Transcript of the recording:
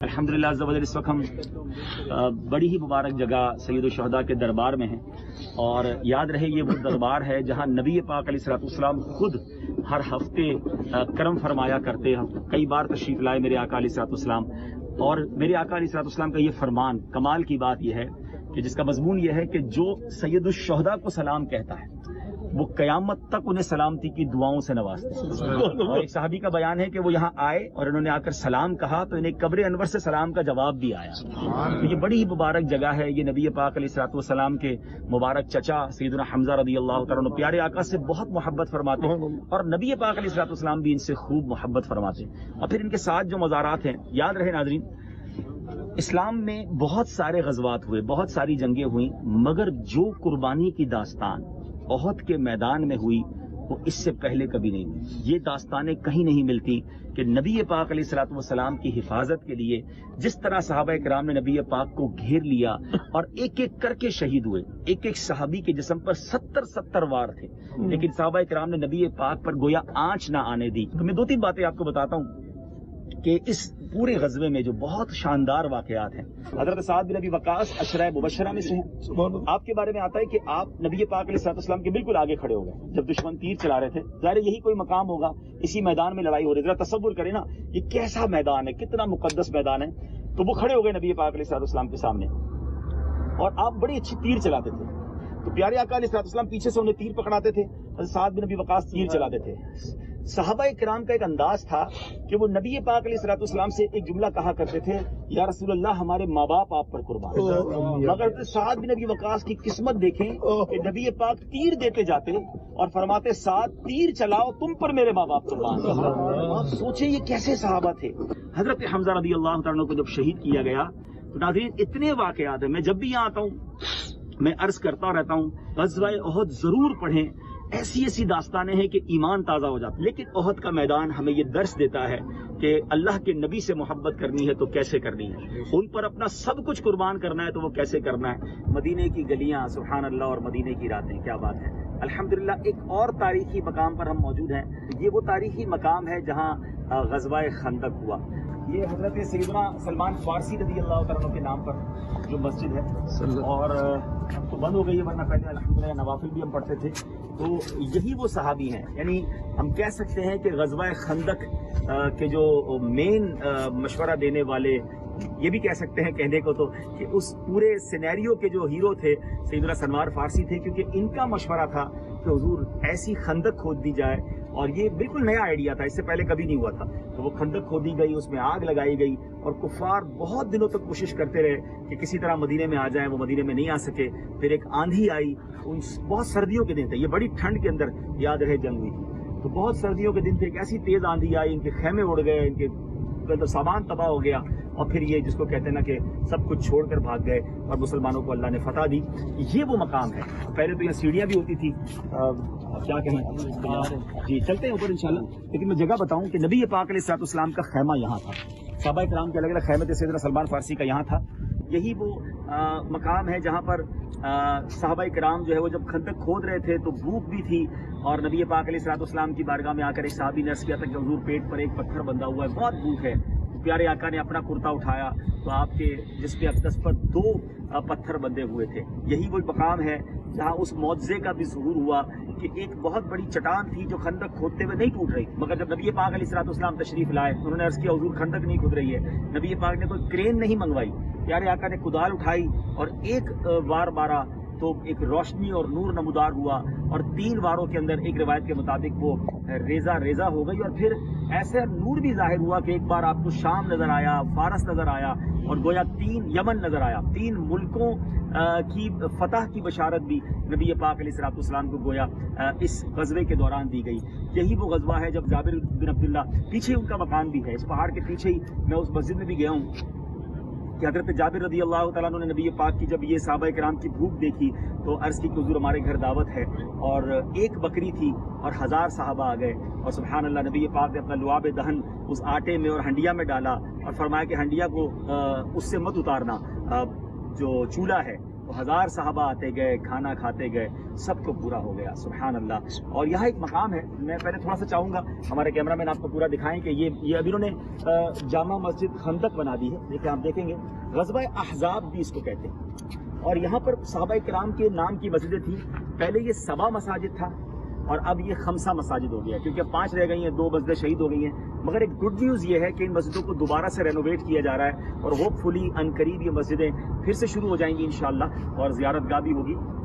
अल्हम्दुलिल्लाह अज़्ज़ा वजल इस वक्त हम बड़ी ही मुबारक जगह सैयद शुहदा के दरबार में हैं और याद रहे ये वो दरबार है जहां नबी पाक अलैहिस्सलाम खुद हर हफ्ते करम फरमाया करते हैं। कई बार तशरीफ लाए मेरे आका अलैहिस्सलाम और मेरे आका अलैहिस्सलाम का ये फरमान, कमाल की बात यह है कि जिसका मजमून यह है कि जो सैयद शुहदा को सलाम कहता है वो कयामत तक उन्हें सलामती की दुआओं से नवाजते हैं। और एक सहाबी का बयान है कि वो यहाँ आए और इन्होंने आकर सलाम कहा तो इन्हें कब्र अनवर से सलाम का जवाब भी आया। तो ये बड़ी ही मुबारक जगह है। ये नबी पाक अलैहिस्सलाम के मुबारक चचा सैयदना हमजा रज़ियल्लाहु तआला अन्हु प्यारे आका से बहुत मोहब्बत फरमाते हैं और नबी पाक अलैहिस्सलाम भी इनसे खूब मोहब्बत फरमाते हैं। और फिर इनके साथ जो मज़ारात हैं, याद रहे नाज़रीन, इस्लाम में बहुत सारे गज़वात हुए, बहुत सारी जंगें हुई, मगर जो कुर्बानी की दास्तान ओहद के मैदान में हुई वो इससे पहले कभी नहीं हुई। ये दास्तानें कहीं नहीं मिलती कि नबी पाक अलैहिस्सलाम की हिफाजत के लिए जिस तरह सहाबा किराम ने नबी पाक को घेर लिया और एक एक करके शहीद हुए। एक एक सहाबी के जिस्म पर 70 वार थे, लेकिन सहाबा किराम ने नबी पाक पर गोया आंच ना आने दी। तो मैं 2-3 बातें आपको बताता हूँ कि इस पूरे गज़वे में जो बहुत शानदार वाक़यात हैं। हज़रत साद बिन अबी वक़ास अशरा मुबशरा में से हैं। आपके बारे में आता है कि आप नबी पाक अलैहिस्सलाम के बिल्कुल आगे खड़े हो गए जब दुश्मन तीर चला रहे थे। ज़ाहिर यही कोई मकाम होगा, इसी मैदान में लड़ाई हो रही है। जरा तसव्वुर करें ना, ये कैसा मैदान है, कितना मुकद्दस मैदान है। तो वो खड़े हो गए नबी पाक अलैहिस्सलाम के सामने और आप बड़ी अच्छी तीर चलाते थे। तो प्यारे आका अलैहिस्सलाम पीछे से उन्हें तीर पकड़ाते थे, साद बिन अबी वक़ास तीर चलाते थे। सहाबा किराम का एक अंदाज था कि वो नबी पाक अलैहिस्सलाम से एक जुमला कहा करते थे, या रसूलल्लाह हमारे माँ बाप आप पर कुर्बान। मगर साद बिन अबी वक़ास की किस्मत देखें कि नबी पाक तीर देते जाते और फरमाते साद तीर चलाओ तुम पर मेरे माँ बाप कुर्बान। आप सोचें ये कैसे सहाबा थे। हजरत हमजा रज़ियल्लाहु तआला को जब शहीद किया गया तो नाज़रीन इतने वाक़यात हैं। मैं जब भी यहाँ आता हूँ मैं अर्ज करता रहता हूँ ग़ज़वा-ए ओहद जरूर पढ़ें। ऐसी ऐसी दास्तानें हैं कि ईमान ताज़ा हो जाता है। लेकिन ओहद का मैदान हमें ये दर्श देता है कि अल्लाह के नबी से मोहब्बत करनी है तो कैसे करनी है, उन पर अपना सब कुछ कुर्बान करना है तो वो कैसे करना है। मदीने की गलियां सुभान अल्लाह और मदीने की रातें, क्या बात है। अल्हम्दुलिल्लाह एक और तारीखी मकाम पर हम मौजूद हैं। ये वो तारीखी मकाम है जहाँ ग़ज़वा-ए खंदक हुआ। ये हजरत सैयदना सलमान फारसी रज़ियल्लाहु तआला अन्हु के नाम पर जो मस्जिद है और अब तो बंद हो गई है, वरना पहले अल्हम्दुलिल्लाह नवाफिल भी हम पढ़ते थे। तो यही वो सहाबी हैं, यानी हम कह सकते हैं कि ग़ज़वा-ए खंदक के जो मेन मशवरा देने वाले, ये भी कह सकते हैं कहने को तो कि उस पूरे सिनेरियो के जो हीरो थे सैयदना सलमान फारसी थे, क्योंकि इनका मशवरा था कि हुजूर ऐसी खंदक खोद दी जाए। और ये बिल्कुल नया आइडिया था, इससे पहले कभी नहीं हुआ था। तो वो खंदक खोदी गई, उसमें आग लगाई गई और कुफार बहुत दिनों तक कोशिश करते रहे कि किसी तरह मदीने में आ जाएं, वो मदीने में नहीं आ सके। फिर एक आंधी आई, उन बहुत सर्दियों के दिन थे, ये बड़ी ठंड के अंदर याद रहे जंग हुई थी। तो बहुत सर्दियों के दिन थे, एक ऐसी तेज आंधी आई, इनके खेमे उड़ गए, इनके सामान तबाह हो गया और फिर ये जिसको कहते हैं ना कि सब कुछ छोड़कर भाग गए और मुसलमानों को अल्लाह ने फतह दी। ये वो मकाम है। पहले तो यहाँ सीढ़ियाँ भी होती थी, क्या कहें जी, चलते हैं ऊपर इंशाल्लाह। लेकिन मैं जगह बताऊं कि नबी पाक अलैहिस्सलाम का खैमा यहाँ था। सहाबा किराम के अलग अलग खैमे थे, सैयदना सलमान फारसी का यहाँ था। यही वो मकाम है जहाँ पर सहाबा किराम जो है वो जब खंदक खोद रहे थे तो भूख भी थी और नबी पाक अलैहिस्सलाम की बारगाह में आकर एक सहाबी ने अर्ज़ किया था कि हुजूर पेट पर एक पत्थर बंधा हुआ है, बहुत भूख है। प्यारे आका ने अपना कुर्ता उठाया तो आपके जिसके अक़दस पर 2 पत्थर बंधे हुए थे। यही वो मकाम है जहाँ उस मौजज़े का भी ज़ुहूर हुआ कि एक बहुत बड़ी चट्टान थी जो खंदक खोदते हुए नहीं टूट रही, मगर जब नबी पाक अलैहिस्सलाम तशरीफ लाए उन्होंने अर्ज़ किया हुजूर खंदक नहीं खुद रही है। नबी पाक ने कोई क्रेन नहीं मंगवाई, प्यारे आका ने कुदाल उठाई और एक वार मारा तो एक रोशनी और नूर नमूदार हुआ और 3 वारों के अंदर एक रिवायत के मुताबिक वो रेजा हो गई और फिर ऐसे नूर भी जाहिर हुआ कि एक बार आपको शाम नजर आया, फारस नजर आया और गोया 3 यमन नजर आया। 3 मुल्कों की फतह की बशारत भी नबी पाक अलैहिस्सलाम को गोया इस गज़वे के दौरान दी गई। यही वो गज़वा है जब जाबिर बिन अब्दुल्ला, पीछे उनका मकान भी है, इस पहाड़ के पीछे ही मैं उस मस्जिद में भी गया हूँ कि हज़रत जाबिर रज़ियल्लाहु तआला अन्हु ने नबी पाक की जब ये सहाबा किराम की भूख देखी तो अर्ज़ की कि हुज़ूर हमारे घर दावत है और एक बकरी थी और 1000 सहाबा आ गए और सुभान अल्लाह नबी पाक ने अपना लुआब दहन उस आटे में और हंडिया में डाला और फरमाया कि हंडिया को उससे मत उतारना, जो चूल्हा है 1000 صحابہ آتے گئے، کھانا کھاتے گئے، سب کو پورا ہو گیا. سبحان اللہ. اور یہاں ایک مقام ہے، میں پہلے تھوڑا سا چاہوں گا ہمارے کیمرہ مین آپ کو پورا دکھائیں کہ یہ ابھی انہوں نے جامع مسجد خندق بنا دی ہے. دیکھیں آپ دیکھیں گے غزوہ احزاب بھی اس کو کہتے ہیں. اور یہاں پر صحابہ کرام کے نام کی مسجدیں تھیں. پہلے یہ 7 مساجد تھا اور اب یہ 5 مساجد ہو گیا، کیونکہ 5 رہ گئی ہیں، 2 مسجدیں شہید ہو گئی ہیں. مگر ایک گڈ نیوز یہ ہے کہ ان مسجدوں کو دوبارہ سے رینوویٹ کیا جا رہا ہے اور ہوپ فلی ان قریب یہ مسجدیں پھر سے شروع ہو جائیں گی انشاءاللہ اور زیارت گاہ بھی ہوگی.